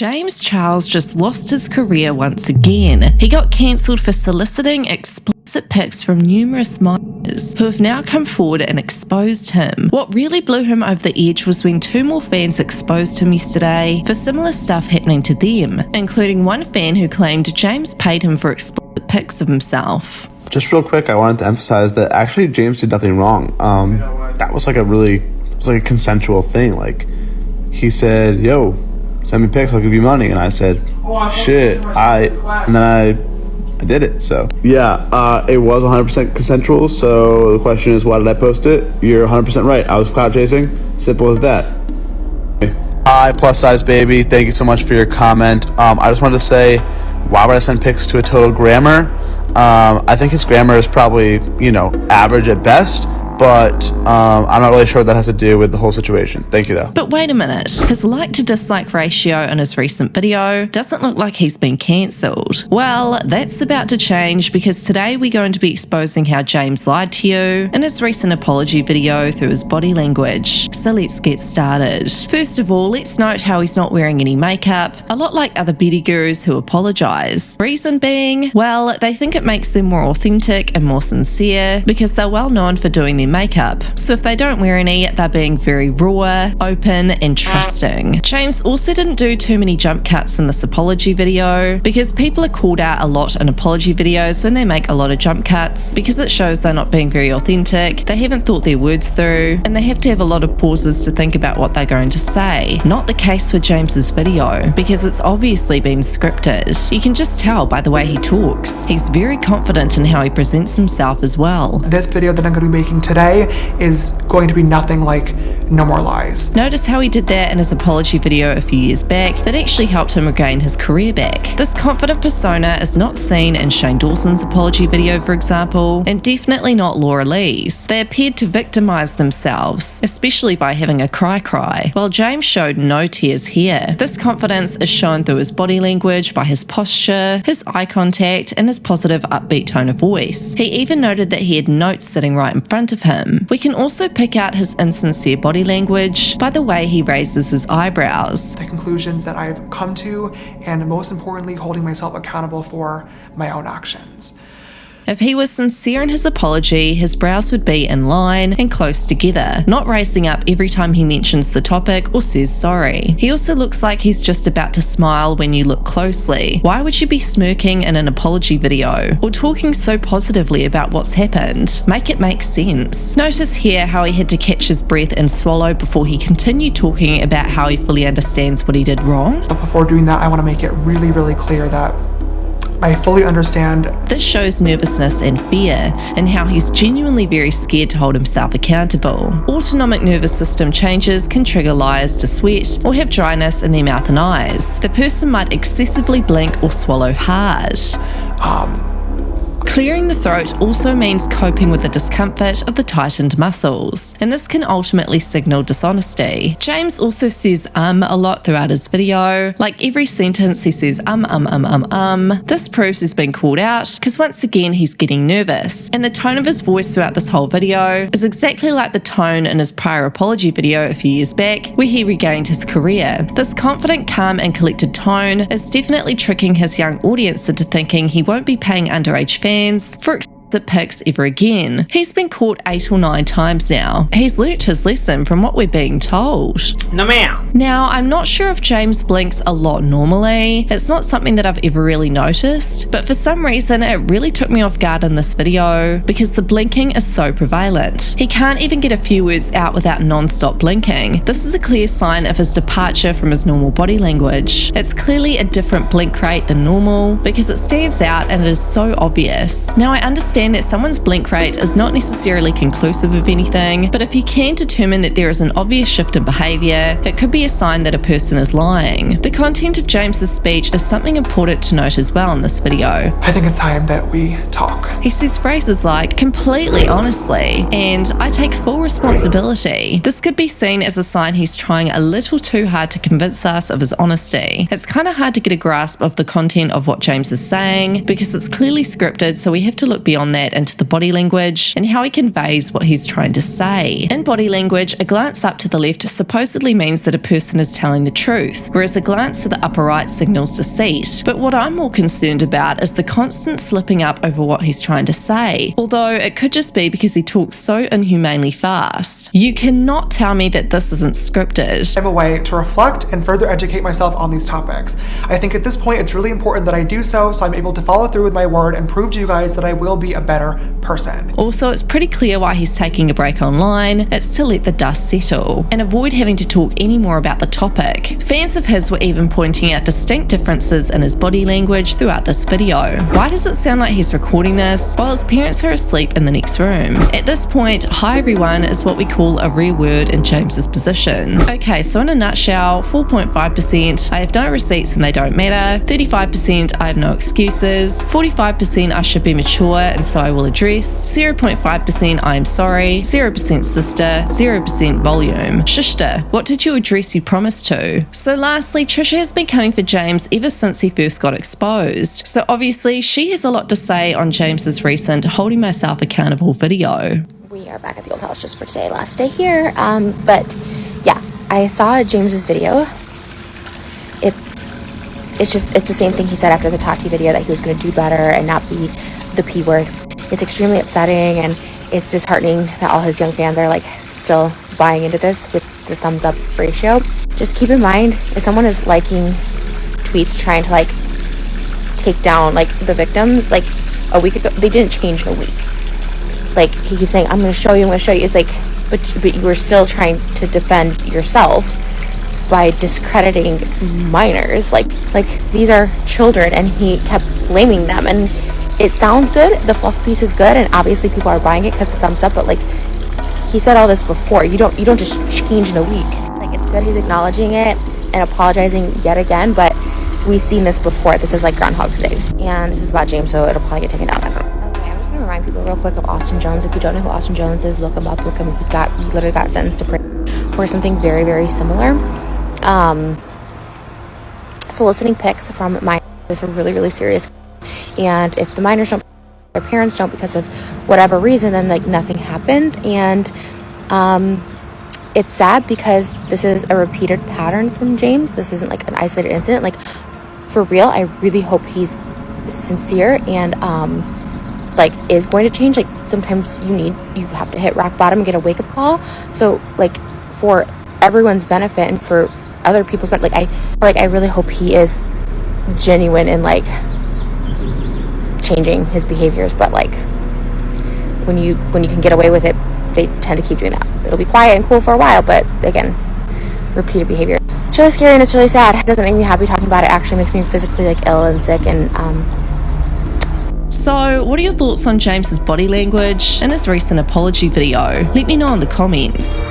James Charles just lost his career once again. He got cancelled for soliciting explicit pics from numerous minors who have now come forward and exposed him. What really blew him over the edge was when 2 more fans exposed him yesterday for similar stuff happening to them, including one fan who claimed James paid him for explicit pics of himself. Just real quick, I wanted to emphasize that actually James did nothing wrong. That was like a consensual thing. Like, he said, "Yo, send me pics, I'll give you money," and I said, "Shit, and then I did it." So yeah, it was 100% consensual. So the question is, why did I post it? You're 100% right. I was clout chasing. Simple as that. Hi, plus size baby. Thank you so much for your comment. I just wanted to say, why would I send pics to a total grammar? I think his grammar is probably, average at best, but I'm not really sure what that has to do with the whole situation. Thank you, though. But wait a minute. His like to dislike ratio in his recent video doesn't look like he's been cancelled. Well, that's about to change because today we're going to be exposing how James lied to you in his recent apology video through his body language. So let's get started. First of all, let's note how he's not wearing any makeup, a lot like other beauty gurus who apologise. Reason being, well, they think it makes them more authentic and more sincere because they're well known for doing their makeup. So if they don't wear any, they're being very raw, open, and trusting. James also didn't do too many jump cuts in this apology video because people are called out a lot in apology videos when they make a lot of jump cuts because it shows they're not being very authentic, they haven't thought their words through, and they have to have a lot of pauses to think about what they're going to say. Not the case with James's video because it's obviously been scripted. You can just tell by the way he talks. He's very confident in how he presents himself as well. This video that I'm going to be making today is going to be nothing like No More Lies. Notice how he did that in his apology video a few years back that actually helped him regain his career back. This confident persona is not seen in Shane Dawson's apology video, for example, and definitely not Laura Lee's. They appeared to victimize themselves, especially by having a cry, while James showed no tears here. This confidence is shown through his body language, by his posture, his eye contact, and his positive upbeat tone of voice. He even noted that he had notes sitting right in front of him. We can also pick out his insincere body language by the way he raises his eyebrows. The conclusions that I've come to, and most importantly, holding myself accountable for my own actions. If he was sincere in his apology, his brows would be in line and close together, not racing up every time he mentions the topic or says sorry. He also looks like he's just about to smile when you look closely. Why would you be smirking in an apology video or talking so positively about what's happened? Make it make sense. Notice here how he had to catch his breath and swallow before he continued talking about how he fully understands what he did wrong. But before doing that, I want to make it really, really clear that I fully understand. This shows nervousness and fear, and how he's genuinely very scared to hold himself accountable. Autonomic nervous system changes can trigger liars to sweat or have dryness in their mouth and eyes. The person might excessively blink or swallow hard. Clearing the throat also means coping with the discomfort of the tightened muscles, and this can ultimately signal dishonesty. James also says a lot throughout his video. Like every sentence he says This proves he's been called out because once again he's getting nervous, and the tone of his voice throughout this whole video is exactly like the tone in his prior apology video a few years back where he regained his career. This confident, calm and collected tone is definitely tricking his young audience into thinking he won't be paying underage fans for explicit pics ever again. He's been caught 8 or 9 times now. He's learnt his lesson from what we're being told. No ma'am. Now, I'm not sure if James blinks a lot normally. It's not something that I've ever really noticed, but for some reason it really took me off guard in this video because the blinking is so prevalent. He can't even get a few words out without non-stop blinking. This is a clear sign of his departure from his normal body language. It's clearly a different blink rate than normal because it stands out and it is so obvious. Now, I understand that someone's blink rate is not necessarily conclusive of anything, but if you can determine that there is an obvious shift in behaviour, it could be a sign that a person is lying. The content of James's speech is something important to note as well in this video. I think it's time that we talk. He says phrases like completely honestly and I take full responsibility. This could be seen as a sign he's trying a little too hard to convince us of his honesty. It's kind of hard to get a grasp of the content of what James is saying because it's clearly scripted, so we have to look beyond beyond that into the body language and how he conveys what he's trying to say. In body language, a glance up to the left supposedly means that a person is telling the truth, whereas a glance to the upper right signals deceit. But what I'm more concerned about is the constant slipping up over what he's trying to say, although it could just be because he talks so inhumanely fast. You cannot tell me that this isn't scripted. I have a way to reflect and further educate myself on these topics. I think at this point it's really important that I do so I'm able to follow through with my word and prove to you guys that I will be a better person. Also, it's pretty clear why he's taking a break online. It's to let the dust settle and avoid having to talk any more about the topic. Fans of his were even pointing out distinct differences in his body language throughout this video. Why does it sound like he's recording this while his parents are asleep in the next room? At this point, hi everyone is what we call a rare word in James's position. Okay, so in a nutshell, 4.5% I have no receipts and they don't matter, 35% I have no excuses, 45% I should be mature and so I will address, 0.5% I am sorry, 0% sister, 0% volume. Shishta, what did you address you promised to? So lastly, Trisha has been coming for James ever since he first got exposed. So obviously she has a lot to say on James's recent Holding Myself Accountable video. We are back at the old house just for today, last day here. But yeah, I saw James's video. It's the same thing he said after the Tati video, that he was going to do better and not be the P word. It's extremely upsetting, and it's disheartening that all his young fans are like still buying into this with the thumbs up ratio. Just keep in mind, if someone is liking tweets trying to like take down like the victims, like a week ago, they didn't change in a week. Like, he keeps saying, I'm going to show you. It's like, but you were still trying to defend yourself by discrediting minors. Like these are children, and he kept blaming them. And it sounds good. The fluff piece is good, and obviously people are buying it because the thumbs up. But like, he said all this before. You don't just change in a week. Like, it's good he's acknowledging it and apologizing yet again. But we've seen this before. This is like Groundhog's Day, and this is about James, so it'll probably get taken down. I don't know. Remind people real quick of Austin Jones. If you don't know who Austin Jones is, look him up. He literally got sentenced to prison for something very, very similar. Soliciting pics from minors is a really, really serious. And if the minors don't, their parents don't, because of whatever reason, then like nothing happens. And it's sad because this is a repeated pattern from James. This isn't like an isolated incident. Like, for real, I really hope he's sincere and like is going to change. Like, sometimes you have to hit rock bottom and get a wake-up call. So like, for everyone's benefit and for other people's benefit, I really hope he is genuine in like changing his behaviors. But like, when you can get away with it, they tend to keep doing that. It'll be quiet and cool for a while, but again, repeated behavior. It's really scary and it's really sad. It doesn't make me happy talking about it. It actually makes me physically like ill and sick. And So, what are your thoughts on James's body language and his recent apology video? Let me know in the comments.